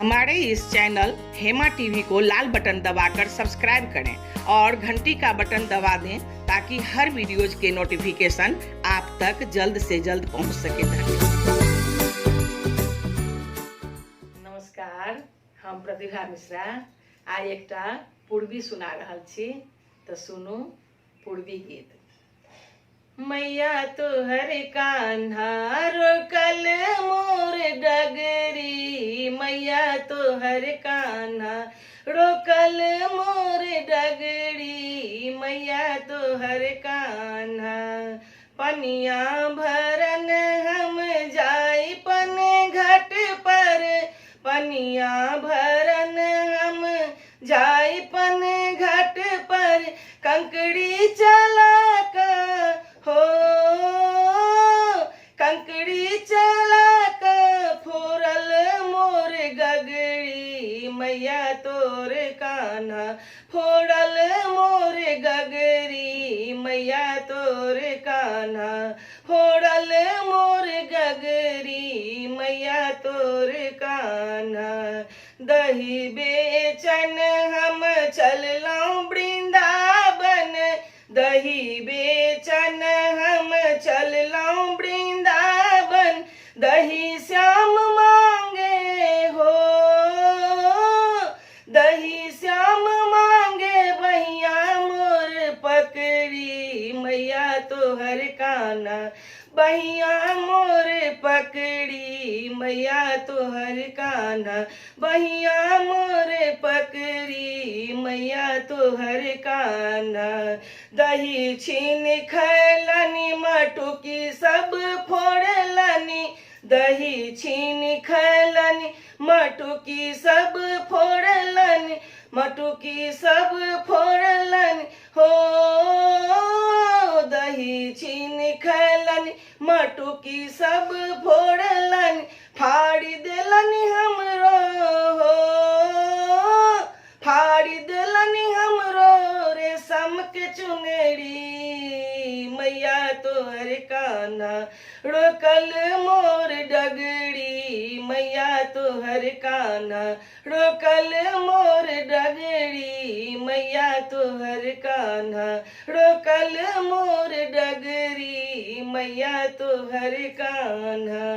हमारे इस channel Hema TV को लाल button दबाकर सब्सक्राइब करें और घंटी का बटन दबा दें ताकि हर वीडियोज के नोटिफिकेशन आप तक जल्द से जल्द पहुंच सके। नमस्कार, हम प्रतिभा मिश्रा आई एकटा पूर्वी सुना रहल छी, तो सुनू पूर्वी गीत। मैया तोहर कान्हा रोकल मोर डगरी, मैया तोहर कान्हा रोकल मोर डगरी, मैया तोहर कान्हा। पनिया भरन हम जाई पन घाट पर, पनिया भरन हम जाई पन घाट पर, कंकड़ी चला हो कंकड़ी चला फोरल मोर गगरी, मैया तोर कान्हा फोड़ल मोर गगरी, मैया तोर कान्हा फोड़ल मोर गगरी, मैया तोर कान्हा। दही बेचन हम चललौं वृंदावन, दही बेचन हम चललौं वृंदावन, दही श्याम मांगे हो, दही श्याम मांगे बहिया मोर पकड़ी, मैया तोहर कान्हा बहिया मोर पकड़ी, मैया तोहर कान्हा बहिया मोर पकड़ी, मैया तोहर कान्हा। दही छीन खैलनी मटुकी सब फोड़लनी, दही छीन खैलनी मटुकी सब फोड़लनी, मटुकी सब फोड़लनी हो, दही छीन खैलनी मटुकी सब फोड़लनी, फाड़ी देलनी हमरो हो, फाड़ी देलनी हमरो रेशम के चुनरी, मैया तोहर कान्हा रोकल मोर डगरी, मैया तोहर कान्हा रोकल मोर डगरी, मैया तोहर कान्हा रोकल मोर डगरी, मैया तोहर कान्हा।